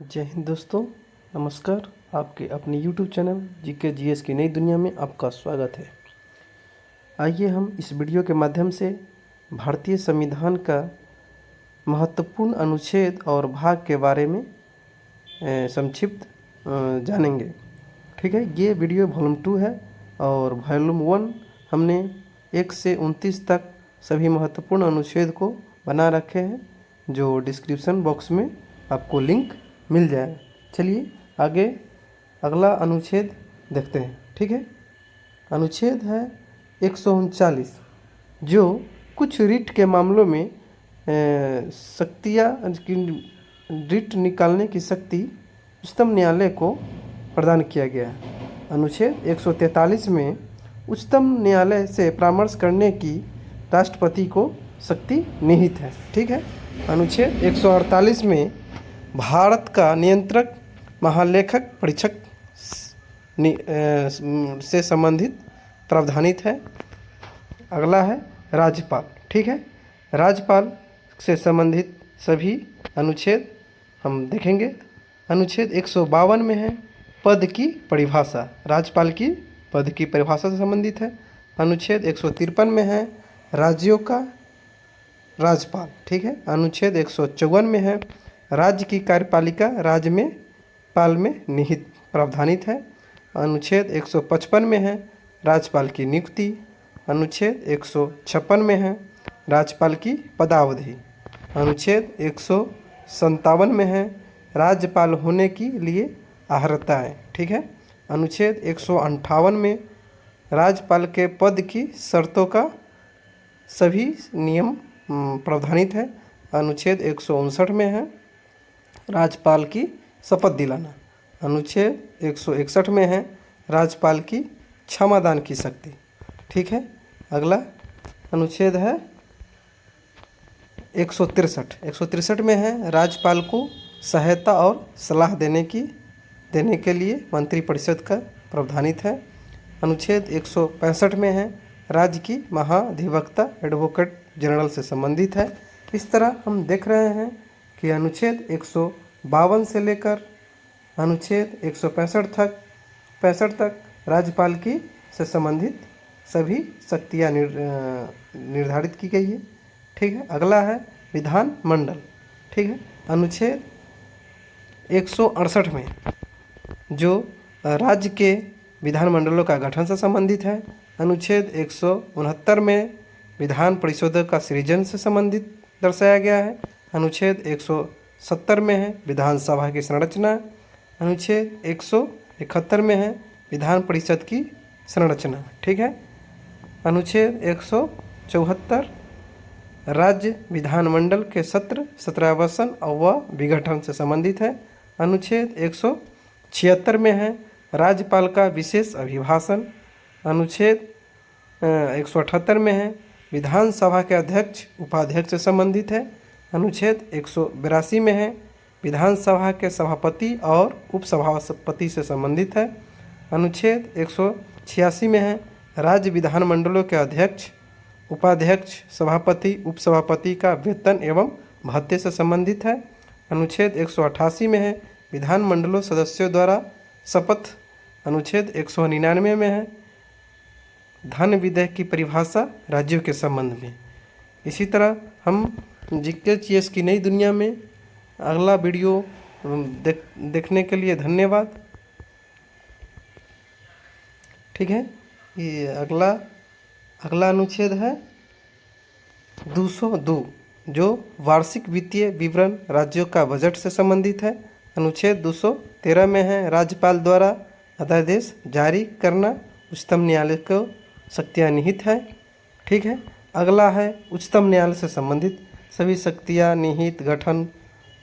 जय हिंद दोस्तों, नमस्कार। आपके अपने YouTube चैनल जीके जीएस की नई दुनिया में आपका स्वागत है। आइए हम इस वीडियो के माध्यम से भारतीय संविधान का महत्वपूर्ण अनुच्छेद और भाग के बारे में संक्षिप्त जानेंगे। ठीक है, ये वीडियो वॉल्यूम 2 है और वॉल्यूम 1 हमने 1 से 29 तक सभी महत्वपूर्ण अनुच्छेद को बना रखे हैं, जो डिस्क्रिप्शन बॉक्स में आपको लिंक मिल जाएगा। चलिए आगे अगला अनुच्छेद देखते हैं। ठीक है, अनुच्छेद है 139, जो कुछ रिट के मामलों में शक्तियाँ रिट निकालने की शक्ति उच्चतम न्यायालय को प्रदान किया गया है। अनुच्छेद 143 में उच्चतम न्यायालय से परामर्श करने की राष्ट्रपति को शक्ति निहित है। ठीक है, अनुच्छेद 148 में भारत का नियंत्रक महालेखक परीक्षक से संबंधित प्रावधानित है। अगला है राज्यपाल। ठीक है, राज्यपाल से संबंधित सभी अनुच्छेद हम देखेंगे। अनुच्छेद 152 में है पद की परिभाषा, राज्यपाल की पद की परिभाषा से संबंधित है। अनुच्छेद 153 में है राज्यों का राज्यपाल। ठीक है, अनुच्छेद 154 में है राज्य की कार्यपालिका राज्य में पाल में निहित प्रावधानित है। अनुच्छेद 155 में है राज्यपाल की नियुक्ति। अनुच्छेद 156 में है राज्यपाल की पदावधि। अनुच्छेद 157 में है राज्यपाल होने के लिए अर्हताएँ। ठीक है, अनुच्छेद 158 में राज्यपाल के पद की शर्तों का सभी नियम प्रावधानित है। अनुच्छेद 159 में है राज्यपाल की शपथ दिलाना। अनुच्छेद 161 में है राज्यपाल की क्षमादान की शक्ति। ठीक है, अगला अनुच्छेद है 163 में है राज्यपाल को सहायता और सलाह देने के लिए मंत्रिपरिषद का प्रावधानित है। अनुच्छेद 165 में है राज्य की महाधिवक्ता एडवोकेट जनरल से संबंधित है। इस तरह हम देख रहे हैं कि अनुच्छेद 152 से लेकर अनुच्छेद 165 तक राज्यपाल की से संबंधित सभी शक्तियाँ निर्धारित की गई है। ठीक है, अगला है विधान मंडल। ठीक है, अनुच्छेद 168 में जो राज्य के विधानमंडलों का गठन से संबंधित है। अनुच्छेद 169 में विधान परिषदों का सृजन से संबंधित दर्शाया गया है। अनुच्छेद 170 में है विधानसभा की संरचना। अनुच्छेद 171 में है विधान परिषद की संरचना। ठीक है, अनुच्छेद 174 राज्य विधानमंडल के सत्र सत्रावसान व विघटन से संबंधित है। अनुच्छेद 176 में है राज्यपाल का विशेष अभिभाषण। अनुच्छेद 178 में है विधानसभा के अध्यक्ष उपाध्यक्ष से संबंधित है। अनुच्छेद 182 में है विधानसभा के सभापति और उपसभापति से संबंधित है। अनुच्छेद 186 में है राज्य विधानमंडलों के अध्यक्ष उपाध्यक्ष सभापति उपसभापति का वेतन एवं भत्ते से संबंधित है। अनुच्छेद 188 में है विधानमंडलों सदस्यों द्वारा शपथ। अनुच्छेद 199 में है धन विधेयक की परिभाषा राज्यों के संबंध में। इसी तरह हम जीके जीएस की नई दुनिया में अगला वीडियो देखने के लिए धन्यवाद। ठीक है, ये अगला अनुच्छेद है 202, जो वार्षिक वित्तीय विवरण राज्यों का बजट से संबंधित है। अनुच्छेद 213 में है राज्यपाल द्वारा अध्यादेश जारी करना उच्चतम न्यायालय को शक्तियाँ निहित है। ठीक है, अगला है उच्चतम न्यायालय से संबंधित सभी शक्तियाँ निहित गठन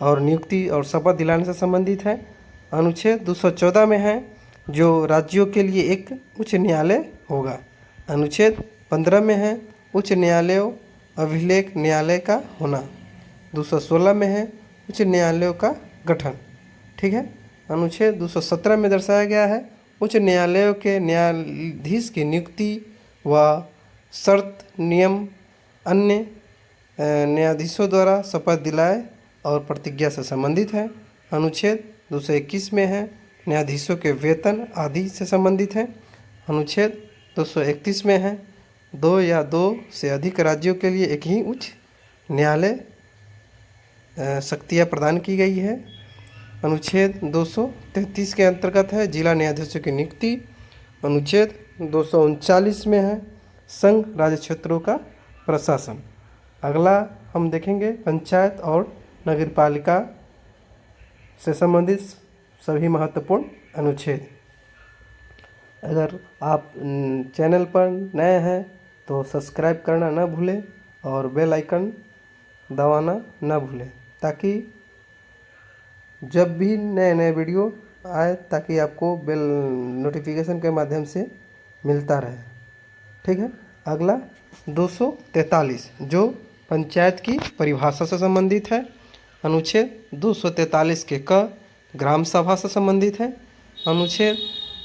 और नियुक्ति और शपथ दिलाने से संबंधित है। अनुच्छेद 214 में है जो राज्यों के लिए एक उच्च न्यायालय होगा। अनुच्छेद 15 में है उच्च न्यायालयों अभिलेख न्यायालय का होना। 216 में है उच्च न्यायालयों का गठन। ठीक है, अनुच्छेद 217 में दर्शाया गया है उच्च न्यायालयों के न्यायाधीश की नियुक्ति व शर्त नियम अन्य न्यायाधीशों द्वारा शपथ दिलाए और प्रतिज्ञा से संबंधित है। अनुच्छेद 221 में है न्यायाधीशों के वेतन आदि से संबंधित है। अनुच्छेद 231 में है 2 या 2 से अधिक राज्यों के लिए एक ही उच्च न्यायालय शक्तियाँ प्रदान की गई है। अनुच्छेद 233 के अंतर्गत है जिला न्यायाधीशों की नियुक्ति। अनुच्छेद 239 में है संघ राज्य क्षेत्रों का प्रशासन। अगला हम देखेंगे पंचायत और नगरपालिका से संबंधित सभी महत्वपूर्ण अनुच्छेद। अगर आप चैनल पर नए हैं तो सब्सक्राइब करना ना भूलें और बेल आइकन दबाना ना भूलें ताकि जब भी नए नए वीडियो आए ताकि आपको बेल नोटिफिकेशन के माध्यम से मिलता रहे। ठीक है। अगला 243 जो पंचायत की परिभाषा से संबंधित है। अनुच्छेद 243 के क ग्राम सभा से संबंधित है। अनुच्छेद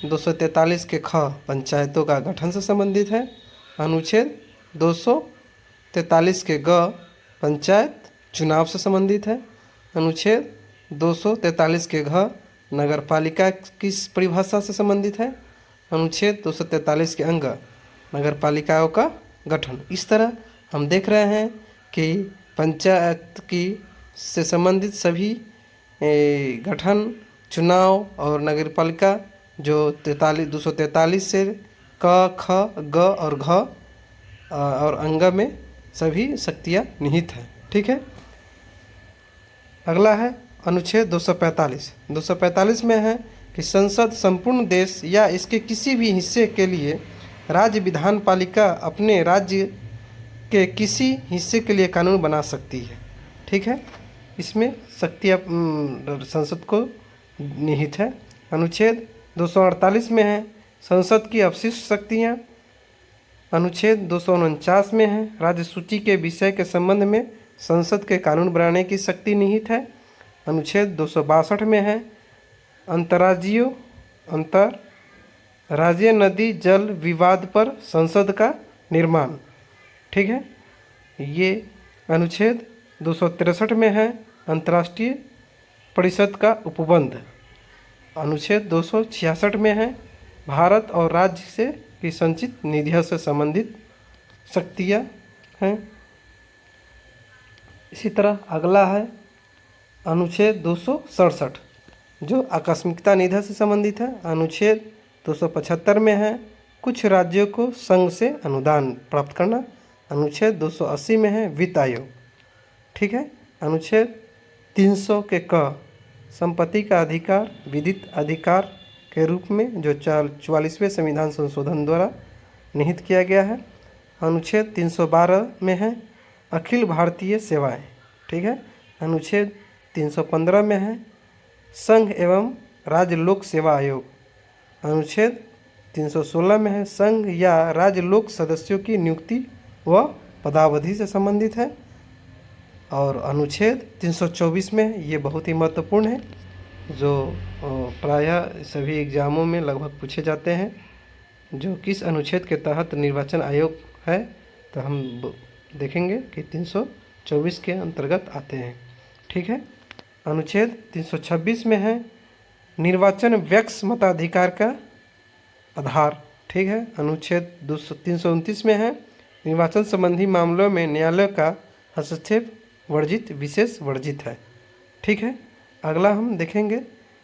243 के ख पंचायतों का गठन से संबंधित है। अनुच्छेद 243 के ग पंचायत चुनाव से संबंधित है। अनुच्छेद 243 के घ नगरपालिका की परिभाषा से संबंधित है। अनुच्छेद 243 के अंग नगरपालिकाओं का गठन। इस तरह हम देख रहे हैं कि पंचायत की से संबंधित सभी गठन, चुनाव और नगरपालिका जो 243 से क, ख, ग और घ और अंग में सभी शक्तियाँ निहित हैं। ठीक है। अगला है अनुच्छेद 245 में है कि संसद संपूर्ण देश या इसके किसी भी हिस्से के लिए राज्य विधान पालिका अपने राज्य के किसी हिस्से के लिए कानून बना सकती है। ठीक है। इसमें शक्तियाँ संसद को निहित है। अनुच्छेद 248 में है संसद की अवशिष्ट शक्तियाँ। अनुच्छेद 249 में है राज्य सूची के विषय के संबंध में संसद के कानून बनाने की शक्ति निहित है। अनुच्छेद 262 में है अंतर्राज्यीय नदी जल विवाद पर संसद का निर्माण। ठीक है। ये अनुच्छेद 263 में है अंतर्राष्ट्रीय परिषद का उपबंध। अनुच्छेद 266 में है भारत और राज्य से की संचित निधियों से संबंधित शक्तियाँ हैं। इसी तरह अगला है अनुच्छेद 267 जो आकस्मिकता निधि से संबंधित है। अनुच्छेद 275 में है कुछ राज्यों को संघ से अनुदान प्राप्त करना। अनुच्छेद 280 में है वित्त आयोग। ठीक है। अनुच्छेद 300 के क संपत्ति का अधिकार विधिक अधिकार के रूप में जो 44वें संविधान संशोधन द्वारा निहित किया गया है। अनुच्छेद 312 में है अखिल भारतीय सेवाएं। ठीक है। अनुच्छेद 315 में है संघ एवं राज्य लोक सेवा आयोग। अनुच्छेद 316 में है संघ या राज्य लोक सदस्यों की नियुक्ति व पदावधि से संबंधित है। और अनुच्छेद 324 में ये बहुत ही महत्वपूर्ण है जो प्रायः सभी एग्जामों में लगभग पूछे जाते हैं। जो किस अनुच्छेद के तहत निर्वाचन आयोग है तो हम देखेंगे कि 324 के अंतर्गत आते हैं। ठीक है। अनुच्छेद 326 में है निर्वाचन व्यक्ष मताधिकार का आधार। ठीक है। अनुच्छेद 329 में है निर्वाचन संबंधी मामलों में न्यायालय का हस्तक्षेप वर्जित विशेष वर्जित है। ठीक है। अगला हम देखेंगे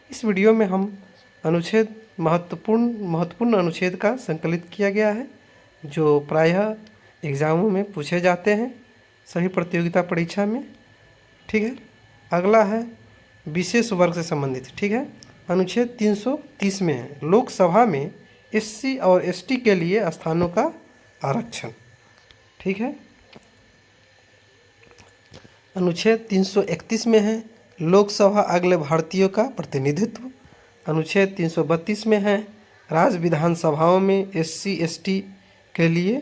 इस वीडियो में हम अनुच्छेद महत्वपूर्ण अनुच्छेद का संकलित किया गया है जो प्रायः एग्जामों में पूछे जाते हैं सभी प्रतियोगिता परीक्षा में। ठीक है। अगला है विशेष वर्ग से संबंधित। ठीक है। अनुच्छेद 330 में है लोकसभा में एससी और एसटी के लिए स्थानों का आरक्षण। ठीक है। अनुच्छेद 331 में है लोकसभा अगले भारतीयों का प्रतिनिधित्व। अनुच्छेद 332 में है राज्य विधानसभाओं में एससी एसटी के लिए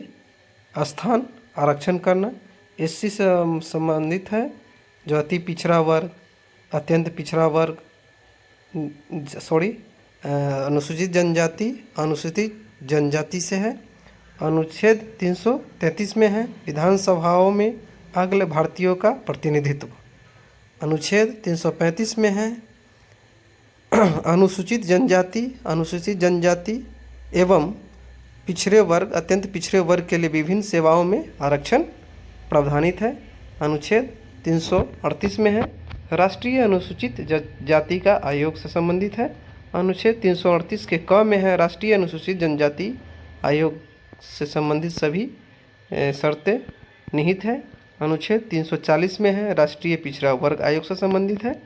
स्थान आरक्षण करना। एससी से संबंधित है जो अति पिछड़ा वर्ग, अत्यंत पिछड़ा वर्ग, अनुसूचित जनजाति, अनुसूचित जनजाति से है। अनुच्छेद 333 में है विधानसभाओं में अगले भारतीयों का प्रतिनिधित्व। अनुच्छेद 335 में है अनुसूचित जनजाति एवं पिछड़े वर्ग, अत्यंत पिछड़े वर्ग के लिए विभिन्न सेवाओं में आरक्षण प्रावधानित है। अनुच्छेद 338 में है, राष्ट्रीय अनुसूचित जाति का आयोग से संबंधित है। अनुच्छेद 338 के क में है, राष्ट्रीय अनुसूचित जनजाति आयोग से संबंधित सभी शर्तें निहित है। अनुच्छेद 340 में है, राष्ट्रीय पिछड़ा वर्ग आयोग से संबंधित है।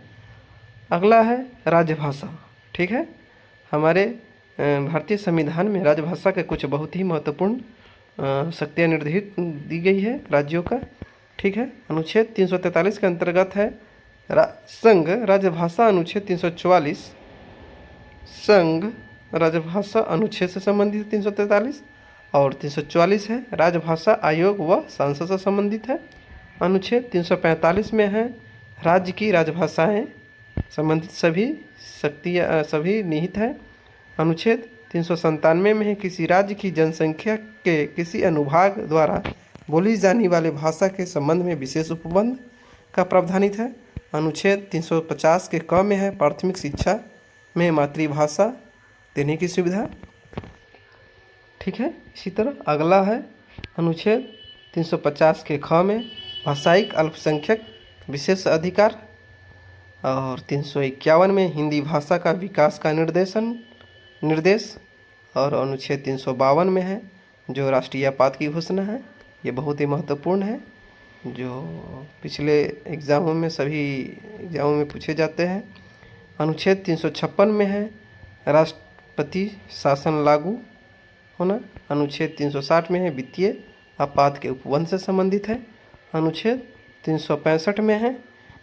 अगला है राजभाषा। ठीक है, हमारे भारतीय संविधान में राजभाषा के कुछ बहुत ही महत्वपूर्ण शक्तियाँ निर्धारित दी गई है राज्यों का। ठीक है, अनुच्छेद 343 के अंतर्गत है संघ राजभाषा। अनुच्छेद 344 संघ राजभाषा अनुच्छेद से संबंधित 343 और 344 है राजभाषा आयोग व संसद से संबंधित है। अनुच्छेद 345 में है राज्य की राजभाषाएं संबंधित सभी शक्तियाँ सभी निहित है। अनुच्छेद 397 में है, किसी राज्य की जनसंख्या के किसी अनुभाग द्वारा बोली जाने वाले भाषा के संबंध में विशेष उपबंध का प्रावधानित है। अनुच्छेद 350 के क में है, प्राथमिक शिक्षा में मातृभाषा देने की सुविधा। ठीक है, इसी तरह अगला है अनुच्छेद 350 के ख में भाषायिक अल्पसंख्यक विशेष अधिकार और 351 में हिंदी भाषा का विकास का निर्देश और अनुच्छेद 352 में है जो राष्ट्रीय आपात की घोषणा है। ये बहुत ही महत्वपूर्ण है, जो पिछले एग्ज़ामों में सभी एग्ज़ामों में पूछे जाते हैं। अनुच्छेद 356 में है राष्ट्रपति शासन लागू होना। अनुच्छेद 360 में है वित्तीय आपात के उपबंध से संबंधित है। अनुच्छेद 365 में है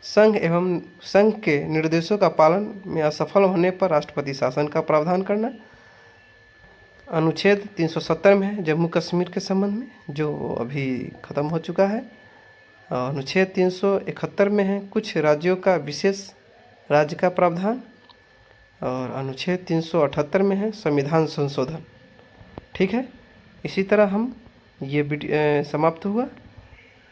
संघ एवं संघ के निर्देशों का पालन में असफल होने पर राष्ट्रपति शासन का प्रावधान करना। अनुच्छेद 370 में है जम्मू कश्मीर के संबंध में, जो अभी ख़त्म हो चुका है। अनुच्छेद 371 में है कुछ राज्यों का विशेष राज्य का प्रावधान और अनुच्छेद 378 में है संविधान संशोधन। ठीक है, इसी तरह हम ये समाप्त हुआ।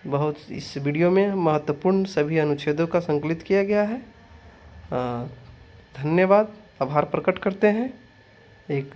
बहुत इस वीडियो में महत्वपूर्ण सभी अनुच्छेदों का संकलित किया गया है। धन्यवाद, आभार प्रकट करते हैं। एक